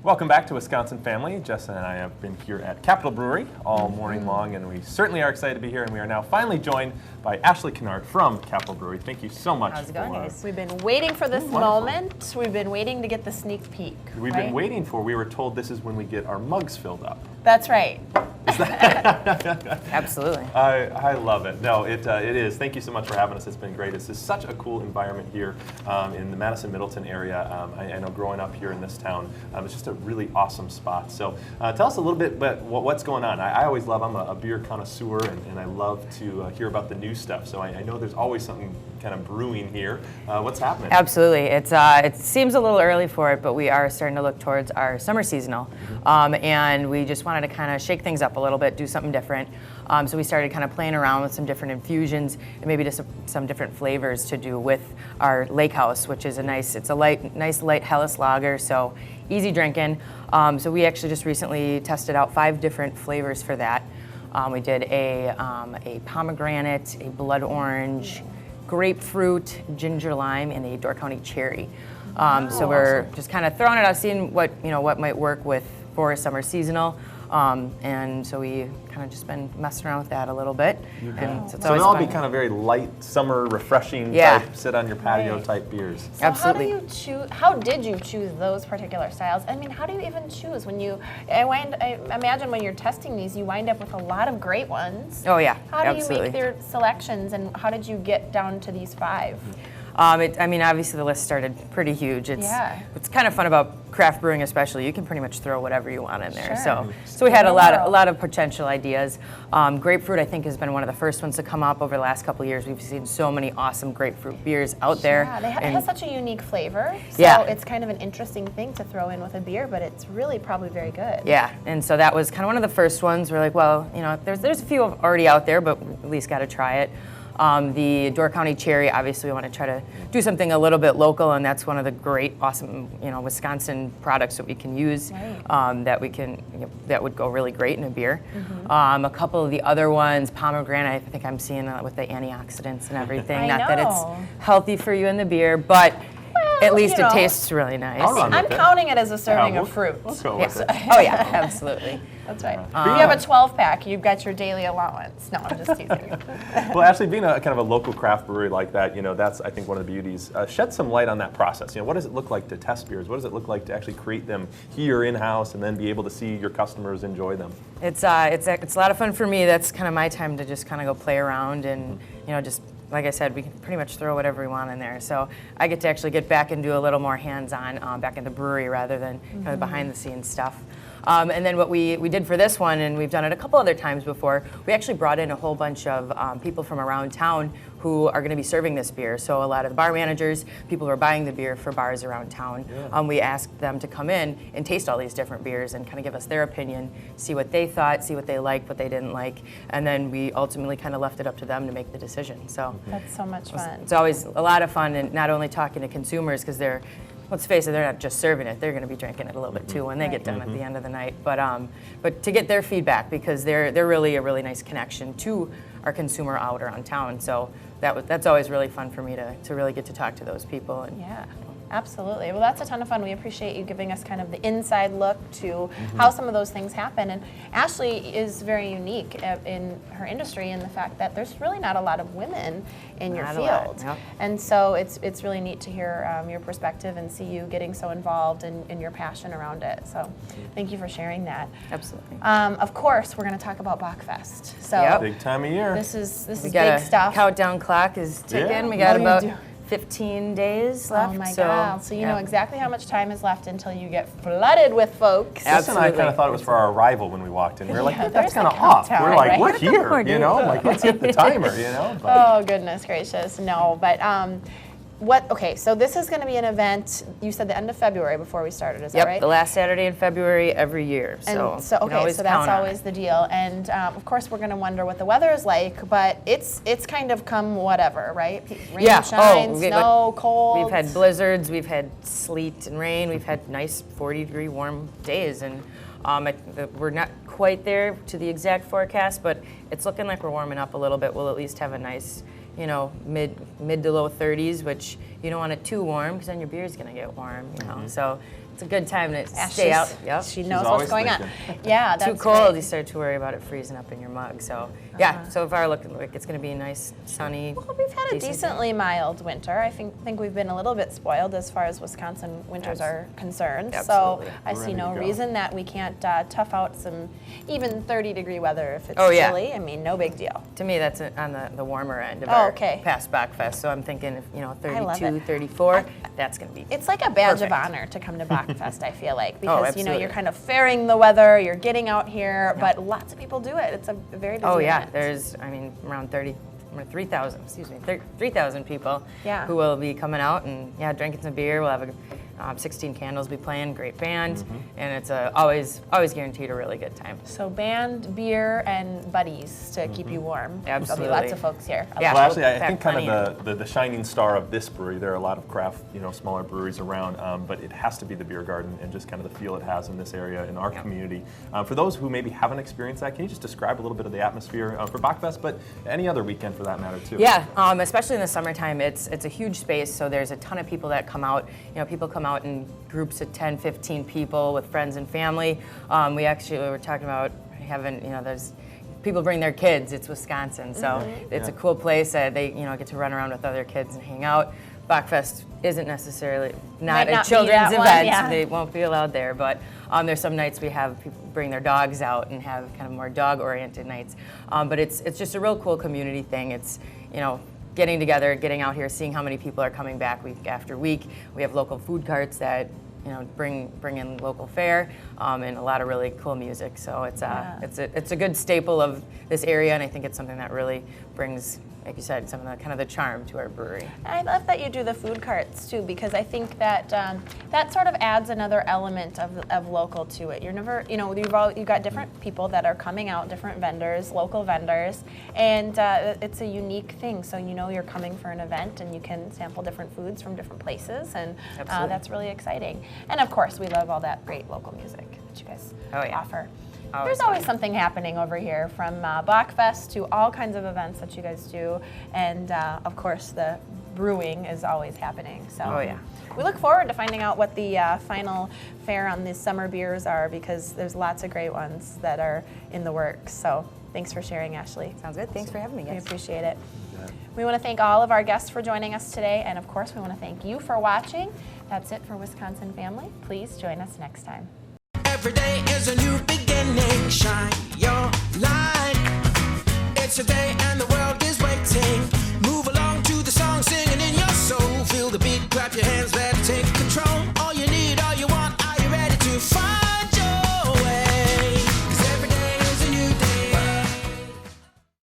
Welcome back to Wisconsin Family. Jessa and I have been here at Capitol Brewery all morning long, and we certainly are excited to be here. And we are now finally joined by Ashley Kinart from Capitol Brewery. Thank you so much. How's it going, guys? We've been waiting for this moment. We've been waiting to get the sneak peek. We've been waiting for. We were told this is when we get our mugs filled up. That's right. Absolutely. I love it. No, it is. Thank you so much for having us. It's been great. This is such a cool environment here in the Madison-Middleton area. I know growing up here in this town, it's just a really awesome spot. So tell us a little bit about what's going on. I always love, I'm a beer connoisseur, and I love to hear about the new stuff. So I know there's always something kind of brewing here. What's happening? Absolutely. It seems a little early for it, but we are starting to look towards our summer seasonal. And we just wanted to kind of shake things up a little bit, do something different. So we started kind of playing around with some different infusions and maybe just some different flavors to do with our Lake House, which is it's a nice light Helles lager, so easy drinking. So we actually just recently tested out 5 different flavors for that. We did a pomegranate, a blood orange, grapefruit, ginger lime, and a Door County cherry. So we're just kind of throwing it out, seeing what might work for a summer seasonal. And so we kind of just been messing around with that a little bit. And so they'll all be kind of very light, summer, refreshing type, sit on your patio type beers. So absolutely. How did you choose those particular styles? I mean, how do you even choose when I imagine when you're testing these, you wind up with a lot of great ones. Oh yeah, How do you make their selections, and how did you get down to these 5? Obviously the list started pretty huge. It's kind of fun about craft brewing, especially. You can pretty much throw whatever you want in there. Sure. So we had a lot of potential ideas. Grapefruit, I think, has been one of the first ones to come up over the last couple of years. We've seen so many awesome grapefruit beers out there. Yeah, it has such a unique flavor. So it's kind of an interesting thing to throw in with a beer, but it's really probably very good. Yeah, and so that was kind of one of the first ones. We're like, well, there's a few already out there, but at least got to try it. The Door County cherry, obviously we want to try to do something a little bit local, and that's one of the great, awesome, Wisconsin products that we can use that would go really great in a beer. A couple of the other ones, pomegranate, I think I'm seeing with the antioxidants and everything. Not that it's healthy for you in the beer, but at least it tastes really nice. I'm counting it as a serving of fruit. Let's go with it. Oh yeah, absolutely. That's right. If you have a 12-pack, you've got your daily allowance. No, I'm just teasing. Well, actually, being a kind of a local craft brewery like that, that's, I think, one of the beauties. Shed some light on that process. What does it look like to test beers? What does it look like to actually create them here in-house and then be able to see your customers enjoy them? It's a lot of fun for me. That's kind of my time to just kind of go play around and, just like I said, we can pretty much throw whatever we want in there. So I get to actually get back and do a little more hands-on back in the brewery rather than kind of behind-the-scenes stuff. And then what we did for this one, and we've done it a couple other times before, we actually brought in a whole bunch of people from around town who are going to be serving this beer. So a lot of the bar managers, people who are buying the beer for bars around town, we asked them to come in and taste all these different beers and kind of give us their opinion, see what they thought, see what they liked, what they didn't like, and then we ultimately kind of left it up to them to make the decision. So that's so much fun. It's always a lot of fun, and not only talking to consumers, because let's face it, they're not just serving it, they're going to be drinking it a little bit too when they get done at the end of the night. But to get their feedback, because they're really a really nice connection to our consumer out around town. So that's always really fun for me to really get to talk to those people. Yeah. Absolutely. Well, that's a ton of fun. We appreciate you giving us kind of the inside look to how some of those things happen. And Ashley is very unique in her industry in the fact that there's really not a lot of women in your field. And so it's really neat to hear your perspective and see you getting so involved in your passion around it. So thank you for sharing that. Absolutely. Of course, we're going to talk about Bachfest. So big time of year. This is big stuff. Countdown clock is ticking. We got about 15 days left. Oh my God. So you know exactly how much time is left until you get flooded with folks. Jess and I kind of thought it was for our arrival when we walked in. We were like, that's kind of off. We're like, we're here, like, let's hit the timer, Oh, goodness gracious. No, but so this is going to be an event, you said the end of February before we started, is that right? Yep, the last Saturday in February every year. So that's always the deal. And of course, we're going to wonder what the weather is like, but it's kind of come whatever, right? Rain, shine, snow, cold. We've had blizzards, we've had sleet and rain, we've had nice 40-degree warm days, and we're not quite there to the exact forecast, but it's looking like we're warming up a little bit. We'll at least have a nice mid to low 30s, which you don't want it too warm because then your beer's going to get warm, you know. So it's a good time to Ashley's- stay out. Yep. She knows what's going on. thinking. Yeah, that's Too cold, great. you start to worry about it freezing up in your mug. So yeah, so far looking like it's going to be a nice, sunny. Well, we've had a decent decently mild winter. I think we've been a little bit spoiled as far as Wisconsin winters are concerned. Absolutely. So I We're see ready no to go. reason that we can't tough out some even 30-degree weather if it's Oh, yeah. chilly. I mean, no big deal. To me, that's on the warmer end of Oh, our okay. past Bachfest. So I'm thinking, if you know, I love 32, it. 34, that's going to be. It's like a badge of Perfect. honor to come to Bachfest, I feel like, because you know absolutely. you're kind of faring the weather, you're getting out here, but lots of people do it. It's a very busy Oh yeah, event. there's around 3,000, 3,000 people Yeah. who will be coming out and drinking some beer. We'll have 16 Candles be playing, great band, and it's always guaranteed a really good time. So band, beer, and buddies to keep you warm. There'll Absolutely. be lots of folks here. I Yeah. love Well, it. actually, I Pack think kind plenty of the shining star of this brewery, there are a lot of craft, smaller breweries around, but it has to be the beer garden and just kind of the feel it has in this area, in our community. For those who maybe haven't experienced that, can you just describe a little bit of the atmosphere for Bachfest, but any other weekend for that matter too? Yeah, especially in the summertime, it's a huge space, so there's a ton of people that come out. People come out in groups of 10, 15 people with friends and family. We were talking about having, there's people bring their kids. It's Wisconsin, so it's a cool place that they, get to run around with other kids and hang out. Bachfest isn't necessarily Might a not be children's that one, event. yeah. They won't be allowed there, but there's some nights we have people bring their dogs out and have kind of more dog-oriented nights. But it's just a real cool community thing. It's, getting together, getting out here, seeing how many people are coming back week after week. We have local food carts that bring in local fare and a lot of really cool music. So it's a good staple of this area, and I think it's something that really brings, like you said, some of the kind of the charm to our brewery. I love that you do the food carts too, because I think that that sort of adds another element of local to it. You're never, you've got different people that are coming out, different vendors, local vendors, and it's a unique thing. So you're coming for an event, and you can sample different foods from different places, and that's really exciting. And of course, we love all that great local music that you guys offer. There's always something happening over here, from Bachfest to all kinds of events that you guys do, and of course the brewing is always happening. So we look forward to finding out what the final fare on these summer beers are, because there's lots of great ones that are in the works. So thanks for sharing, Ashley. Sounds good. Thanks for having me, We guys. appreciate it. We want to thank all of our guests for joining us today, and of course we want to thank you for watching. That's it for Wisconsin Family. Please join us next time. Every day is a new beginning. Shine your light. It's a day and the world is waiting.